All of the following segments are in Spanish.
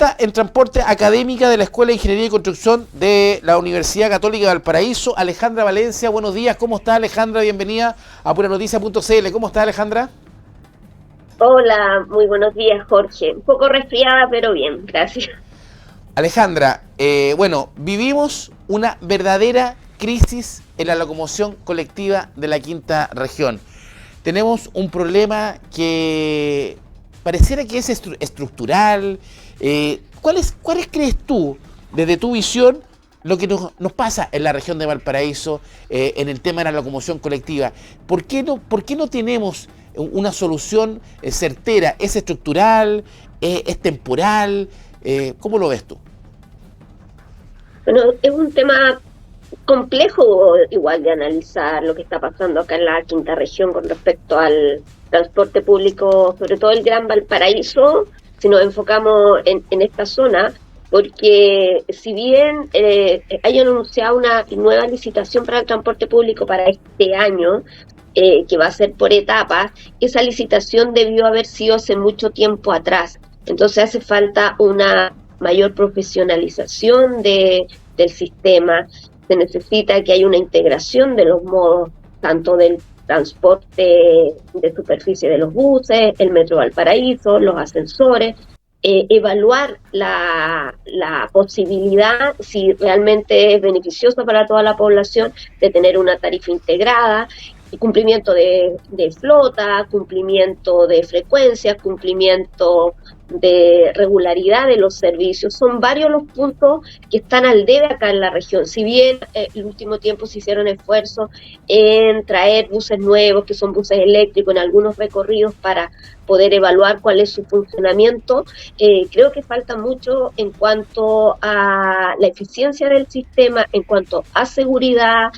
En transporte académica de la Escuela de Ingeniería y Construcción de la Universidad Católica de Valparaíso, Alejandra Valencia. Buenos días, ¿cómo está Alejandra? Bienvenida a puranoticia.cl. ¿Cómo está Alejandra? Hola, muy buenos días, Jorge. Un poco resfriada, pero bien, gracias. Alejandra, vivimos una verdadera crisis en la locomoción colectiva de la quinta región. Tenemos un problema que pareciera que es estructural. ¿Cuáles crees tú, desde tu visión, lo que nos pasa en la región de Valparaíso en el tema de la locomoción colectiva? ¿Por qué no tenemos una solución certera? ¿Es estructural? ¿Es temporal? ¿Cómo lo ves tú? Bueno, es un tema complejo igual de analizar lo que está pasando acá en la quinta región con respecto al transporte público, sobre todo el Gran Valparaíso, si nos enfocamos en esta zona, porque si bien hayan anunciado una nueva licitación para el transporte público para este año, que va a ser por etapas, esa licitación debió haber sido hace mucho tiempo atrás. Entonces hace falta una mayor profesionalización del sistema. Se necesita que haya una integración de los modos, tanto del transporte de superficie de los buses, el Metro Valparaíso, los ascensores, evaluar la posibilidad, si realmente es beneficioso para toda la población, de tener una tarifa integrada, cumplimiento de flota, cumplimiento de frecuencia, cumplimiento de regularidad de los servicios. Son varios los puntos que están al debe acá en la región. Si bien el último tiempo se hicieron esfuerzos en traer buses nuevos, que son buses eléctricos, en algunos recorridos para poder evaluar cuál es su funcionamiento, creo que falta mucho en cuanto a la eficiencia del sistema, en cuanto a seguridad,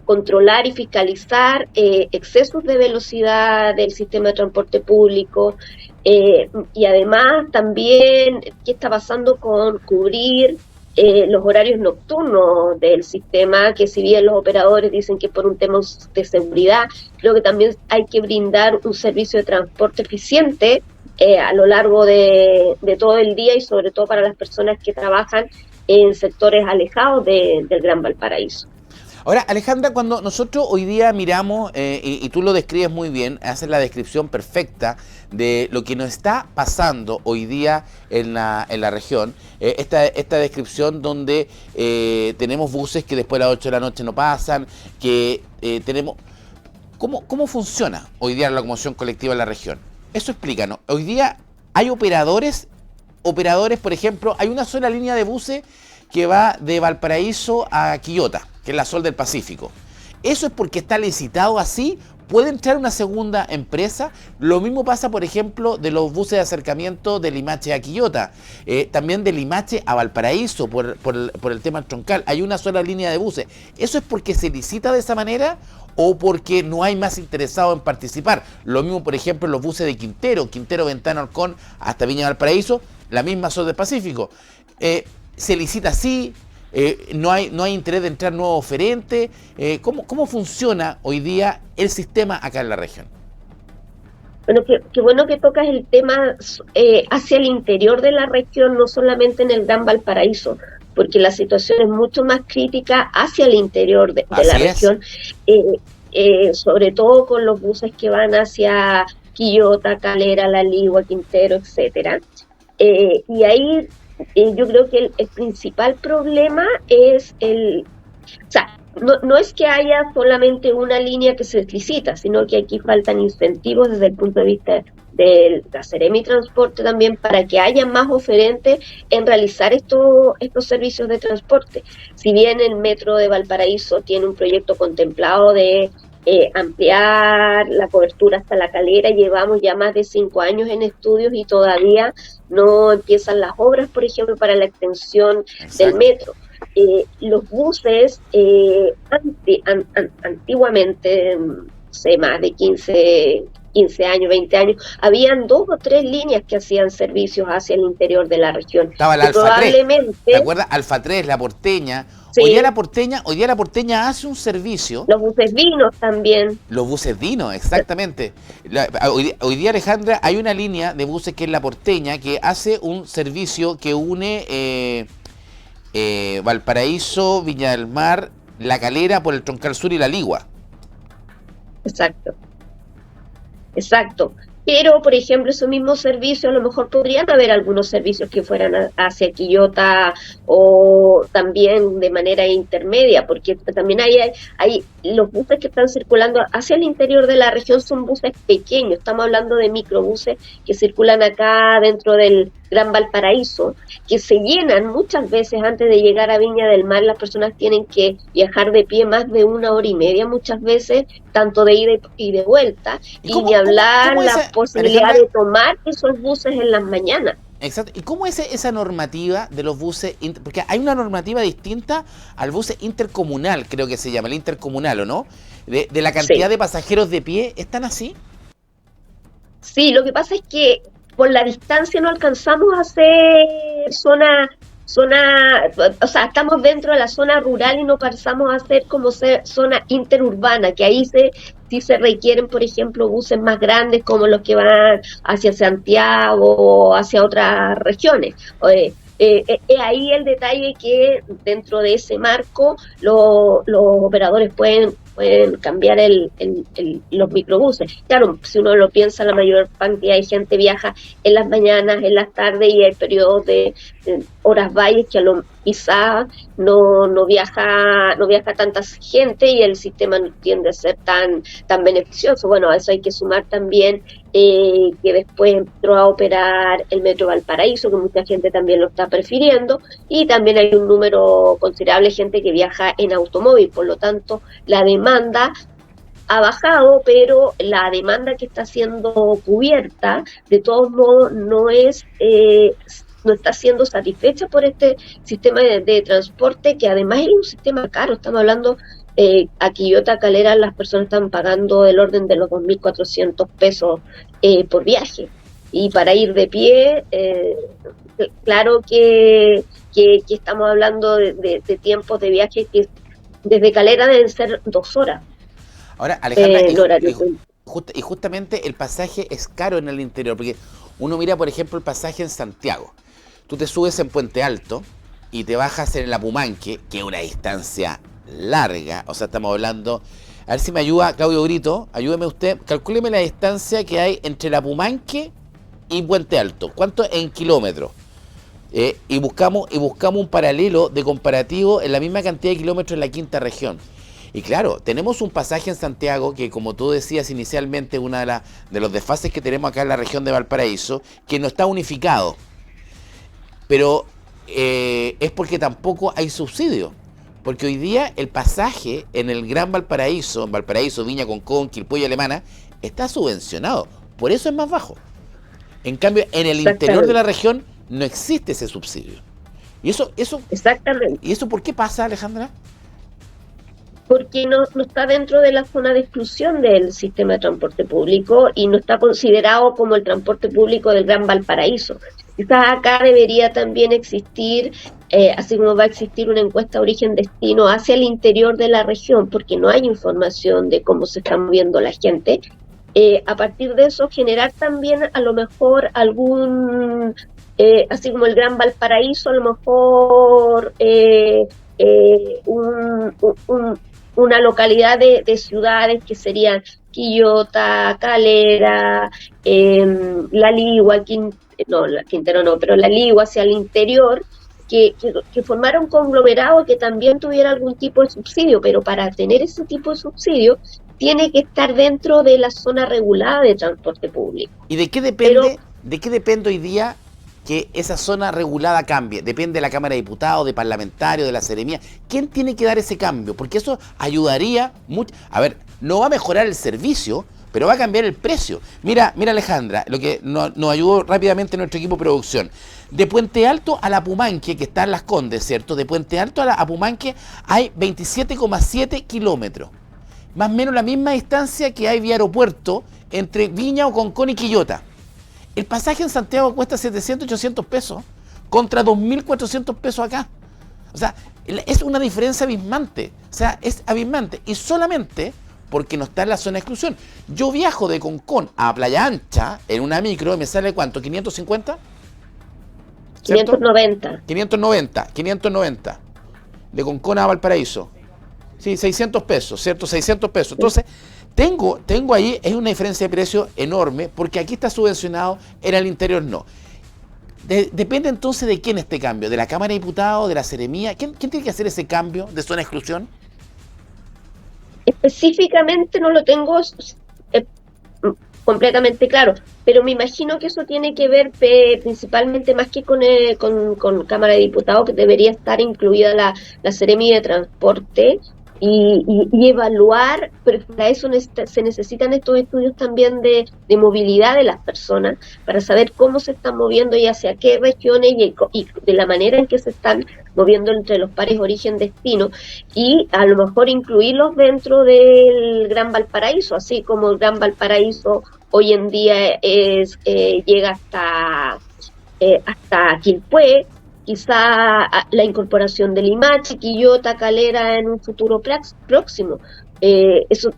controlar y fiscalizar excesos de velocidad del sistema de transporte público, y además también qué está pasando con cubrir los horarios nocturnos del sistema, que si bien los operadores dicen que por un tema de seguridad, creo que también hay que brindar un servicio de transporte eficiente a lo largo de todo el día, y sobre todo para las personas que trabajan en sectores alejados del Gran Valparaíso. Ahora, Alejandra, cuando nosotros hoy día miramos, y tú lo describes muy bien, haces la descripción perfecta de lo que nos está pasando hoy día en la región, esta descripción donde tenemos buses que después de las 8 de la noche no pasan, que tenemos... ¿Cómo funciona hoy día la locomoción colectiva en la región? Eso explícanos. Hoy día hay operadores, por ejemplo, hay una sola línea de buses que va de Valparaíso a Quillota, que es la Sol del Pacífico. Eso es porque está licitado así. Puede entrar una segunda empresa. Lo mismo pasa, por ejemplo, de los buses de acercamiento de Limache a Quillota. También de Limache a Valparaíso, por el tema troncal. Hay una sola línea de buses. ¿Eso es porque se licita de esa manera o porque no hay más interesados en participar? Lo mismo, por ejemplo, los buses de Quintero, Ventana, Halcón, hasta Viña Valparaíso, la misma Sol del Pacífico. Se licita así. No hay interés de entrar nuevos oferentes. ¿Cómo funciona hoy día el sistema acá en la región? Bueno, qué bueno que tocas el tema hacia el interior de la región, no solamente en el Gran Valparaíso, porque la situación es mucho más crítica hacia el interior de la región, sobre todo con los buses que van hacia Quillota, Calera, La Ligua, Quintero, etcétera. Y ahí yo creo que el principal problema es o sea, no es que haya solamente una línea que se licita, sino que aquí faltan incentivos desde el punto de vista de la Seremi Transporte también, para que haya más oferentes en realizar estos servicios de transporte. Si bien el Metro de Valparaíso tiene un proyecto contemplado de ampliar la cobertura hasta La Calera, llevamos ya más de 5 años en estudios y todavía no empiezan las obras, por ejemplo, para la extensión del metro. Los buses antiguamente, no sé, más de 15 años, 20 años, habían 2 o 3 líneas que hacían servicios hacia el interior de la región. Estaba la Y Alfa 3, probablemente, ¿te acuerdas? Alfa 3, la porteña. sí, Hoy día la porteña hace un servicio. los buses vinos también. Los buses Dino, exactamente. Hoy día, Alejandra, hay una línea de buses que es la porteña, que hace un servicio que une Valparaíso, Viña del Mar, La Calera por el Troncal Sur y La Ligua. Exacto. Exacto. Pero, por ejemplo, esos mismos servicios, a lo mejor podrían haber algunos servicios que fueran hacia Quillota o también de manera intermedia, porque también hay los buses que están circulando hacia el interior de la región son buses pequeños. Estamos hablando de microbuses que circulan acá dentro del Gran Valparaíso, que se llenan muchas veces antes de llegar a Viña del Mar. Las personas tienen que viajar de pie más de 1 hora y media muchas veces, tanto de ida y de vuelta, y ni hablar la posibilidad Alejandra, de tomar esos buses en las mañanas. Exacto. ¿Y cómo es esa normativa de los buses? Porque hay una normativa distinta al bus intercomunal, creo que se llama, el intercomunal, ¿o no? De la cantidad Sí. de pasajeros de pie, ¿están así? Sí, lo que pasa es que por la distancia no alcanzamos a hacer o sea, estamos dentro de la zona rural y no pasamos a hacer como zona interurbana, que ahí sí se requieren, por ejemplo, buses más grandes como los que van hacia Santiago o hacia otras regiones. Ahí el detalle que dentro de ese marco los operadores pueden cambiar los microbuses. Claro, si uno lo piensa, la mayor cantidad de gente viaja en las mañanas, en las tardes, y hay periodos de horas valles que quizás no viaja tanta gente y el sistema no tiende a ser tan beneficioso. Bueno, a eso hay que sumar también que después entró a operar el Metro Valparaíso, que mucha gente también lo está prefiriendo, y también hay un número considerable de gente que viaja en automóvil. Por lo tanto, la demanda ha bajado, pero la demanda que está siendo cubierta, de todos modos, no está siendo satisfecha por este sistema de transporte, que además es un sistema caro. Estamos hablando, a Quillota, Calera, las personas están pagando del orden de los 2.400 pesos por viaje. Y para ir de pie, claro que estamos hablando de tiempos de viaje que desde Calera deben ser 2 horas. Ahora, Alejandra, Y justamente el pasaje es caro en el interior, porque uno mira, por ejemplo, el pasaje en Santiago. Tú te subes en Puente Alto y te bajas en el Apumanque, que es una distancia larga. O sea, estamos hablando... A ver si me ayuda, Claudio Brito, ayúdeme usted. Calcúleme la distancia que hay entre el Apumanque y Puente Alto. ¿Cuánto en kilómetros? Y buscamos un paralelo de comparativo en la misma cantidad de kilómetros en la quinta región. Y claro, tenemos un pasaje en Santiago que, como tú decías inicialmente, una de los desfases que tenemos acá en la región de Valparaíso, que no está unificado. Pero es porque tampoco hay subsidio. Porque hoy día el pasaje en el Gran Valparaíso, en Valparaíso, Viña, Concón, Quilpué y Alemana, está subvencionado. Por eso es más bajo. En cambio, en el interior de la región no existe ese subsidio. Exactamente. ¿Y eso por qué pasa, Alejandra? Porque no está dentro de la zona de exclusión del sistema de transporte público y no está considerado como el transporte público del Gran Valparaíso. Quizás acá debería también existir, así como va a existir una encuesta origen-destino hacia el interior de la región, porque no hay información de cómo se está moviendo la gente. A partir de eso, generar también a lo mejor así como el Gran Valparaíso, a lo mejor una localidad de ciudades que serían Quillota, Calera, La Ligua, Quintero no, pero La Ligua hacia el interior, que formara un conglomerado que también tuviera algún tipo de subsidio, pero para tener ese tipo de subsidio tiene que estar dentro de la zona regulada de transporte público. ¿Y de qué depende hoy día que esa zona regulada cambie? Depende de la Cámara de Diputados, de parlamentarios, de la Seremía. ¿Quién tiene que dar ese cambio? Porque eso ayudaría mucho. A ver, no va a mejorar el servicio, pero va a cambiar el precio. Mira Alejandra, lo que nos ayudó rápidamente nuestro equipo de producción. De Puente Alto a la Apumanque, que está en Las Condes, ¿cierto? De Puente Alto a la Apumanque hay 27,7 kilómetros. Más o menos la misma distancia que hay vía aeropuerto entre Viña o Concón y Quillota. El pasaje en Santiago cuesta 700, 800 pesos contra 2.400 pesos acá. O sea, es una diferencia abismante. O sea, es abismante. Y solamente porque no está en la zona de exclusión. Yo viajo de Concón a Playa Ancha en una micro y me sale ¿cuánto? ¿550? ¿Cierto? 590. De Concón a Valparaíso. Sí, 600 pesos, ¿cierto? 600 pesos. Entonces, tengo ahí, es una diferencia de precio enorme, porque aquí está subvencionado, en el interior no. Depende entonces de quién este cambio, de la Cámara de Diputados, de la Seremía. ¿Quién tiene que hacer ese cambio de zona de exclusión? Específicamente no lo tengo completamente claro, pero me imagino que eso tiene que ver principalmente más que con Cámara de Diputados, que debería estar incluida la Seremi de Transporte y evaluar, pero para eso se necesitan estos estudios también de movilidad de las personas, para saber cómo se están moviendo y hacia qué regiones y de la manera en que se están moviendo entre los pares origen-destino, y a lo mejor incluirlos dentro del Gran Valparaíso, así como el Gran Valparaíso hoy en día llega hasta Quilpué. Quizá la incorporación de Limache, Quillota, Calera en un futuro próximo. Eso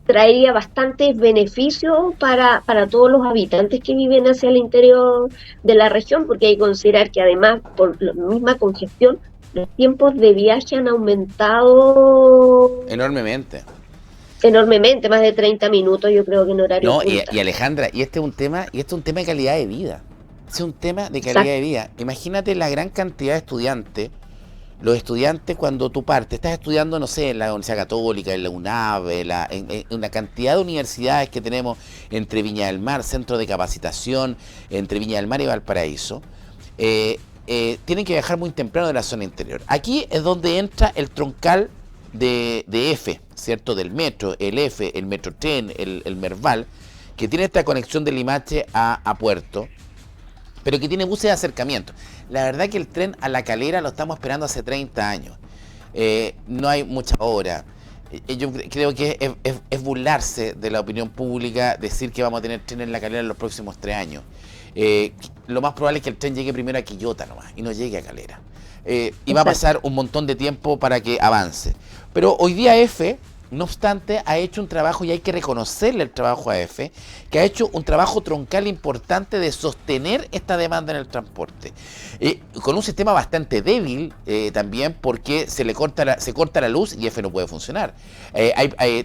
traería bastantes beneficios para todos los habitantes que viven hacia el interior de la región, porque hay que considerar que además, por la misma congestión, los tiempos de viaje han aumentado enormemente, más de 30 minutos, yo creo que en horario punta. Y Alejandra, este es un tema de calidad de vida. Es un tema de calidad de vida. Imagínate la gran cantidad de estudiantes. Los estudiantes, cuando tú partes, estás estudiando, no sé, en la Universidad Católica, en la UNAV, en una cantidad de universidades que tenemos entre Viña del Mar, centro de capacitación, entre Viña del Mar y Valparaíso, tienen que viajar muy temprano de la zona interior. Aquí es donde entra el troncal de F, ¿cierto? Del metro, el F, el Metrotren, el Merval, que tiene esta conexión de Limache a Puerto, pero que tiene buses de acercamiento. La verdad que el tren a La Calera lo estamos esperando hace 30 años. No hay mucha hora. Yo creo que es burlarse de la opinión pública decir que vamos a tener tren en La Calera en los próximos 3 años. Lo más probable es que el tren llegue primero a Quillota nomás y no llegue a Calera. Y va a pasar un montón de tiempo para que avance. Pero hoy día F, no obstante, ha hecho un trabajo, y hay que reconocerle el trabajo a EFE, que ha hecho un trabajo troncal importante de sostener esta demanda en el transporte. Con un sistema bastante débil también, porque se corta la luz y EFE no puede funcionar.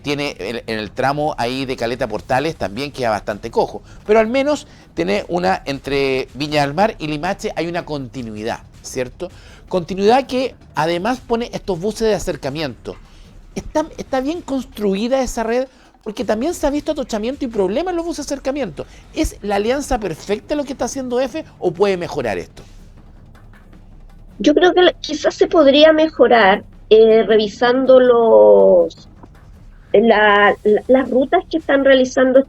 Tiene en el tramo ahí de Caleta Portales también queda bastante cojo, pero al menos tiene entre Viña del Mar y Limache hay una continuidad, ¿cierto? Continuidad que además pone estos buses de acercamiento. Está bien construida esa red, porque también se ha visto atochamiento y problemas en los buses de acercamiento. ¿Es la alianza perfecta lo que está haciendo EFE o puede mejorar esto? Yo creo que quizás se podría mejorar revisando las rutas que están realizando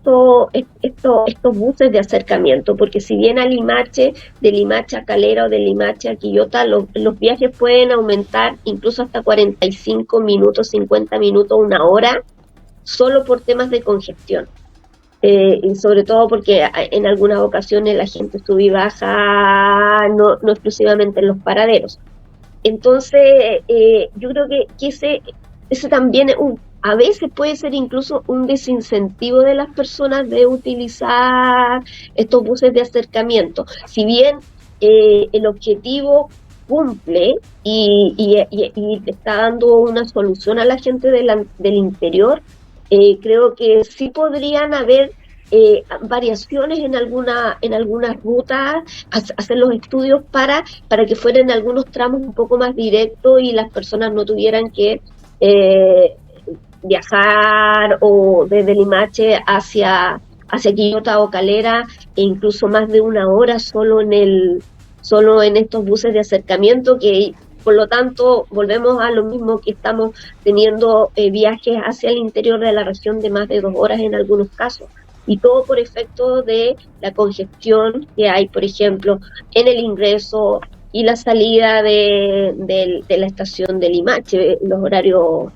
estos buses de acercamiento, porque si bien de Limache a Calera o de Limache a Quillota, los viajes pueden aumentar incluso hasta 45 minutos, 50 minutos, una hora, solo por temas de congestión. Y sobre todo porque en algunas ocasiones la gente sube y baja, no exclusivamente en los paraderos. Entonces, yo creo que ese también a veces puede ser incluso un desincentivo de las personas de utilizar estos buses de acercamiento. Si bien el objetivo cumple y está dando una solución a la gente del interior, creo que sí podrían haber variaciones en algunas rutas, hacer los estudios para que fueran algunos tramos un poco más directos y las personas no tuvieran que viajar o desde Limache hacia Quillota o Calera, e incluso más de una hora solo en estos buses de acercamiento, que por lo tanto volvemos a lo mismo, que estamos teniendo viajes hacia el interior de la región de más de 2 horas en algunos casos, y todo por efecto de la congestión que hay, por ejemplo, en el ingreso y la salida de la estación de Limache, los horarios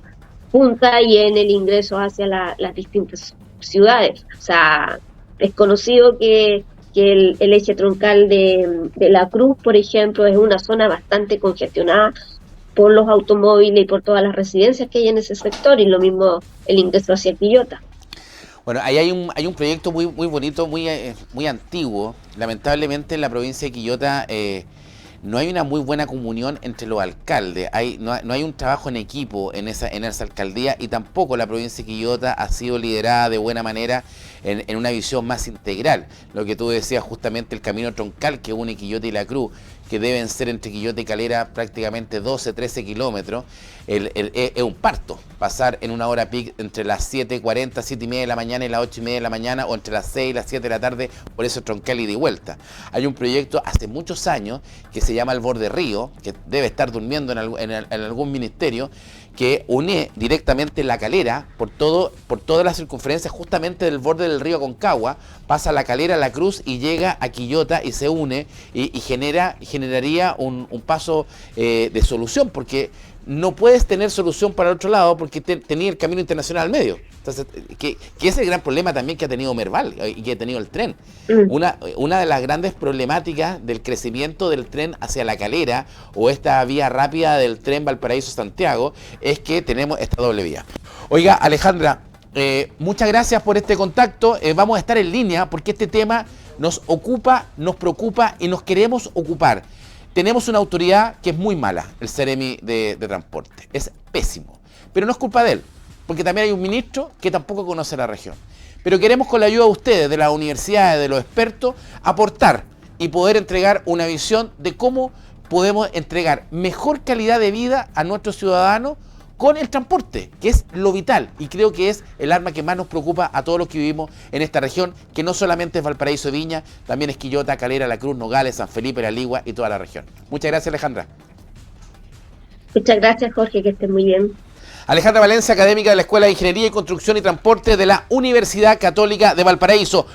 punta, y en el ingreso hacia las distintas ciudades. O sea, es conocido que el eje troncal de La Cruz, por ejemplo, es una zona bastante congestionada por los automóviles y por todas las residencias que hay en ese sector, y lo mismo el ingreso hacia Quillota. Bueno, ahí hay un proyecto muy bonito, muy antiguo. Lamentablemente en la provincia de Quillota no hay una muy buena comunión entre los alcaldes. No hay un trabajo en equipo en esa alcaldía, y tampoco la provincia de Quillota ha sido liderada de buena manera en una visión más integral. Lo que tú decías, justamente el camino troncal que une Quillota y La Cruz, que deben ser entre Quillota y Calera prácticamente 12, 13 kilómetros, es un parto. Pasar en una hora peak entre las 7:40, 7:30 de la mañana y las 8:30 de la mañana, o entre las 6 y las 7 de la tarde, por eso troncal ida y vuelta. Hay un proyecto hace muchos años que se llama el Borde Río, que debe estar durmiendo en algún ministerio, que une directamente La Calera por toda la circunferencia justamente del borde del río Aconcagua, pasa La Calera, La Cruz y llega a Quillota y se une y generaría un paso de solución, porque no puedes tener solución para el otro lado porque tenía el camino internacional al medio. Entonces, que es el gran problema también que ha tenido Merval y que ha tenido el tren. Una de las grandes problemáticas del crecimiento del tren hacia La Calera, o esta vía rápida del tren Valparaíso-Santiago, es que tenemos esta doble vía. Oiga, Alejandra, muchas gracias por este contacto. Vamos a estar en línea porque este tema nos ocupa, nos preocupa y nos queremos ocupar. Tenemos una autoridad que es muy mala, el Ceremi de Transporte. Es pésimo. Pero no es culpa de él, porque también hay un ministro que tampoco conoce la región. Pero queremos, con la ayuda de ustedes, de las universidades, de los expertos, aportar y poder entregar una visión de cómo podemos entregar mejor calidad de vida a nuestros ciudadanos con el transporte, que es lo vital, y creo que es el arma que más nos preocupa a todos los que vivimos en esta región, que no solamente es Valparaíso y Viña, también es Quillota, Calera, La Cruz, Nogales, San Felipe, La Ligua y toda la región. Muchas gracias, Alejandra. Muchas gracias, Jorge, que estés muy bien. Alejandra Valencia, académica de la Escuela de Ingeniería y Construcción y Transporte de la Universidad Católica de Valparaíso.